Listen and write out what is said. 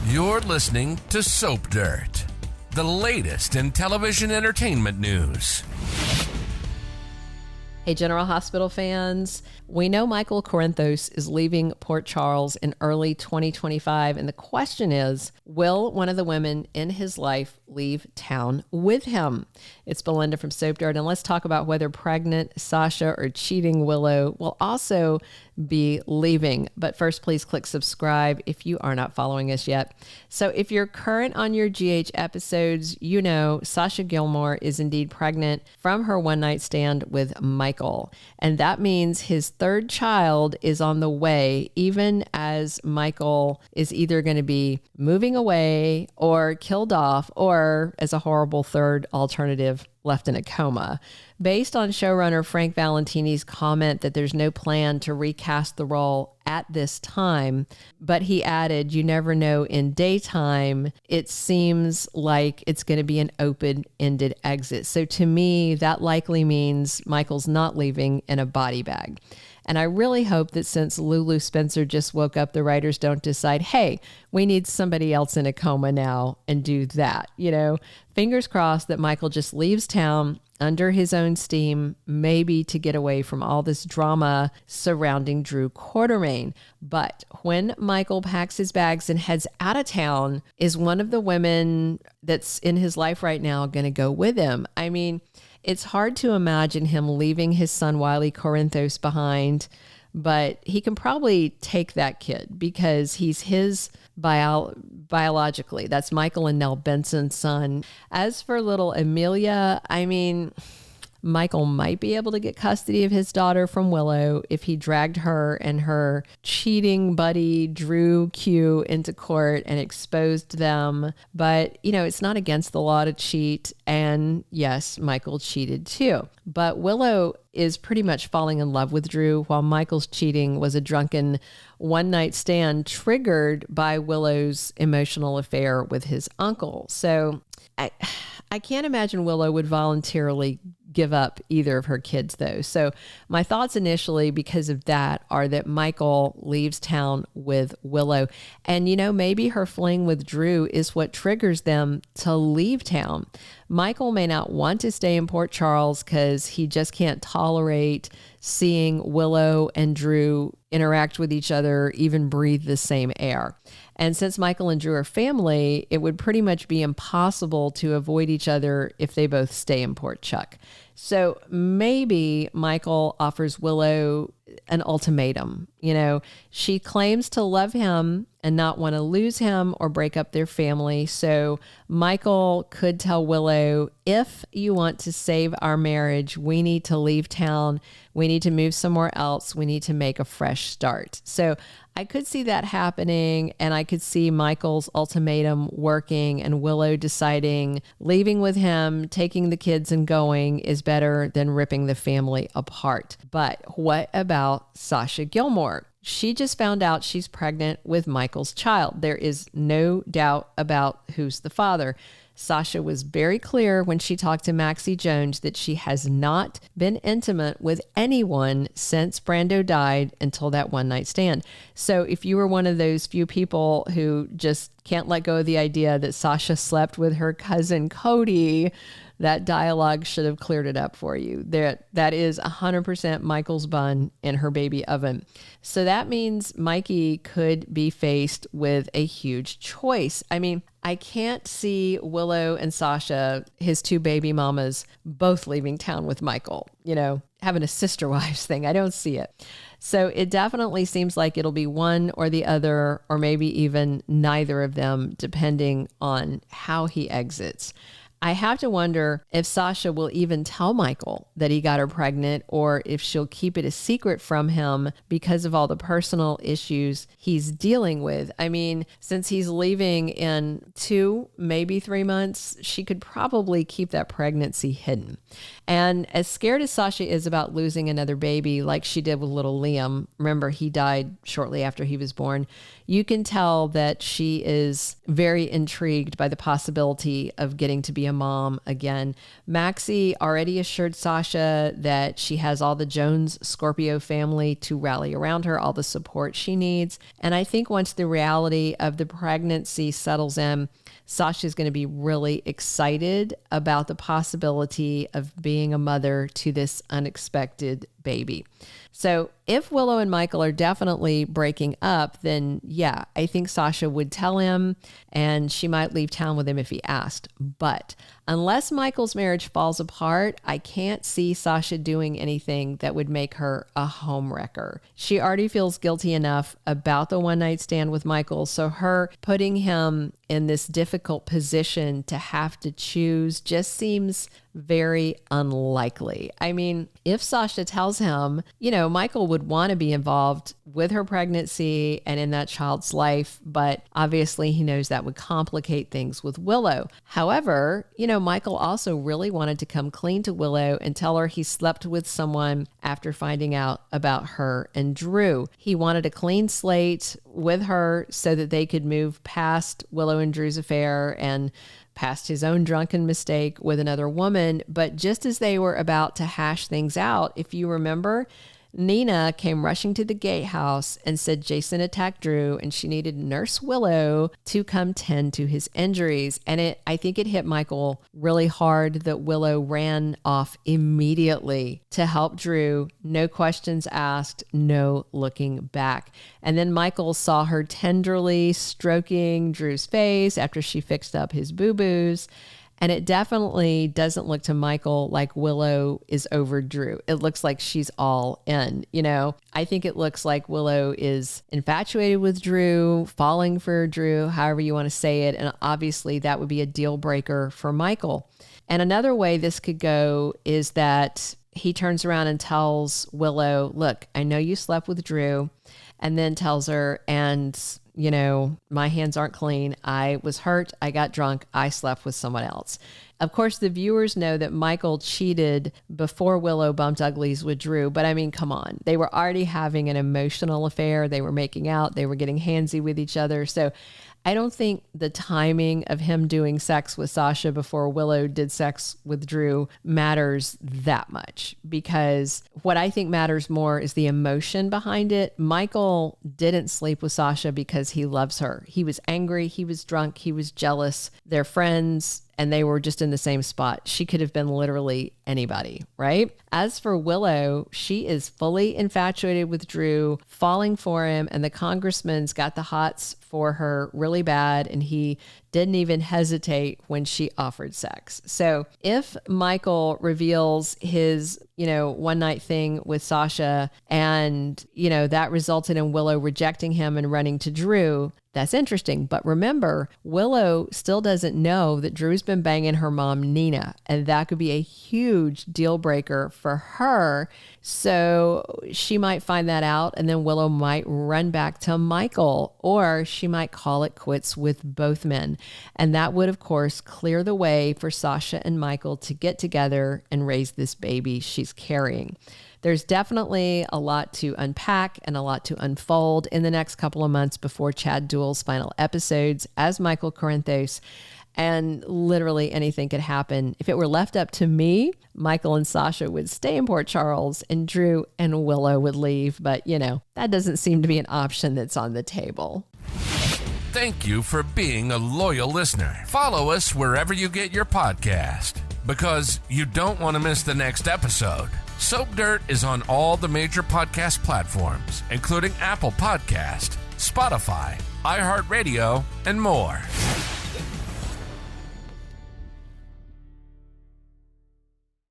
You're listening to Soap Dirt, the latest in television entertainment news. Hey, General Hospital fans. We know Michael Corinthos is leaving Port Charles in early 2025, and the question is, will one of the women in his life leave town with him? It's Belinda from Soap Dirt, and let's talk about whether pregnant Sasha or cheating Willow will also be leaving. But first, please click subscribe if you are not following us yet. So if you're current on your GH episodes, you know Sasha Gilmore is indeed pregnant from her one-night stand with Michael. And that means his third child is on the way, even as Michael is either going to be moving away or killed off, or as a horrible third alternative, left in a coma. Based on showrunner Frank Valentini's comment that there's no plan to recast the role at this time, but he added, you never know in daytime, it seems like it's going to be an open-ended exit. So to me, that likely means Michael's not leaving in a body bag. And I really hope that since Lulu Spencer just woke up, the writers don't decide, hey, we need somebody else in a coma now and do that. You know, fingers crossed that Michael just leaves town under his own steam, maybe to get away from all this drama surrounding Drew Quartermaine. But when Michael packs his bags and heads out of town, is one of the women that's in his life right now going to go with him? I mean, it's hard to imagine him leaving his son Wiley Corinthos behind, but he can probably take that kid because he's his biologically. That's Michael and Nell Benson's son. As for little Amelia, I mean, Michael might be able to get custody of his daughter from Willow if he dragged her and her cheating buddy Drew Q into court and exposed them. But, you know, it's not against the law to cheat. And yes, Michael cheated too. But Willow is pretty much falling in love with Drew, while Michael's cheating was a drunken one-night stand triggered by Willow's emotional affair with his uncle. So I can't imagine Willow would voluntarily give up either of her kids, though. So my thoughts initially, because of that, are that Michael leaves town with Willow. And, you know, maybe her fling with Drew is what triggers them to leave town. Michael may not want to stay in Port Charles because he just can't tolerate seeing Willow and Drew interact with each other, even breathe the same air. And since Michael and Drew are family, it would pretty much be impossible to avoid each other if they both stay in Port Chuck. So maybe Michael offers Willow an ultimatum. You know, she claims to love him and not want to lose him or break up their family. So Michael could tell Willow, if you want to save our marriage, we need to leave town. We need to move somewhere else. We need to make a fresh start. So I could see that happening, and I could see Michael's ultimatum working and Willow deciding leaving with him, taking the kids and going is better than ripping the family apart. But what about Sasha Gilmore? She just found out she's pregnant with Michael's child. There is no doubt about who's the father. Sasha was very clear when she talked to Maxie Jones that she has not been intimate with anyone since Brando died until that one-night stand. So if you were one of those few people who just can't let go of the idea that Sasha slept with her cousin Cody, that dialogue should have cleared it up for you. That is 100% Michael's bun in her baby oven. So that means Mikey could be faced with a huge choice. I mean, I can't see Willow and Sasha, his two baby mamas, both leaving town with Michael, you know, having a sister wives thing. I don't see it. So it definitely seems like it'll be one or the other, or maybe even neither of them, depending on how he exits. I have to wonder if Sasha will even tell Michael that he got her pregnant, or if she'll keep it a secret from him because of all the personal issues he's dealing with. I mean, since he's leaving in 2, maybe 3 months, she could probably keep that pregnancy hidden. And as scared as Sasha is about losing another baby, like she did with little Liam, remember he died shortly after he was born, you can tell that she is very intrigued by the possibility of getting to be be a mom again. Maxie already assured Sasha that she has all the Jones Scorpio family to rally around her, all the support she needs. And I think once the reality of the pregnancy settles in, Sasha's going to be really excited about the possibility of being a mother to this unexpected baby. So if Willow and Michael are definitely breaking up, then yeah, I think Sasha would tell him and she might leave town with him if he asked. But unless Michael's marriage falls apart, I can't see Sasha doing anything that would make her a homewrecker. She already feels guilty enough about the one night stand with Michael, so her putting him in this difficult position to have to choose just seems very unlikely. I mean, if Sasha tells him, Michael would want to be involved with her pregnancy and in that child's life, but obviously he knows that would complicate things with Willow. However, Michael also really wanted to come clean to Willow and tell her he slept with someone after finding out about her and Drew. He wanted a clean slate with her so that they could move past Willow and Drew's affair and past his own drunken mistake with another woman. But just as they were about to hash things out, if you remember, Nina came rushing to the gatehouse and said Jason attacked Drew and she needed Nurse Willow to come tend to his injuries. And I think it hit Michael really hard that Willow ran off immediately to help Drew. No questions asked, no looking back. And then Michael saw her tenderly stroking Drew's face after she fixed up his boo-boos. And it definitely doesn't look to Michael like Willow is over Drew. It looks like she's all in, I think it looks like Willow is infatuated with Drew, falling for Drew, however you want to say it. And obviously that would be a deal breaker for Michael. And another way this could go is that he turns around and tells Willow, look, I know you slept with Drew, and then tells her, and my hands aren't clean. I was hurt. I got drunk. I slept with someone else. Of course, the viewers know that Michael cheated before Willow bumped uglies with Drew. But I mean, come on. They were already having an emotional affair. They were making out. They were getting handsy with each other. So I don't think the timing of him doing sex with Sasha before Willow did sex with Drew matters that much, because what I think matters more is the emotion behind it. Michael didn't sleep with Sasha because he loves her. He was angry. He was drunk. He was jealous. They're friends. And they were just in the same spot. She could have been literally anybody, right? As for Willow, she is fully infatuated with Drew, falling for him, and the congressman's got the hots for her really bad, and he didn't even hesitate when she offered sex. So if Michael reveals his, one night thing with Sasha and, that resulted in Willow rejecting him and running to Drew, that's interesting. But remember, Willow still doesn't know that Drew's been banging her mom, Nina, and that could be a huge deal breaker for her. So she might find that out, and then Willow might run back to Michael, or she might call it quits with both men. And that would, of course, clear the way for Sasha and Michael to get together and raise this baby she's carrying. There's definitely a lot to unpack and a lot to unfold in the next couple of months before Chad Duell's final episodes as Michael Corinthos, and literally anything could happen. If it were left up to me, Michael and Sasha would stay in Port Charles and Drew and Willow would leave, but that doesn't seem to be an option that's on the table. Thank you for being a loyal listener. Follow us wherever you get your podcast, because you don't want to miss the next episode. Soap Dirt is on all the major podcast platforms, including Apple Podcast, Spotify, iHeartRadio, and more.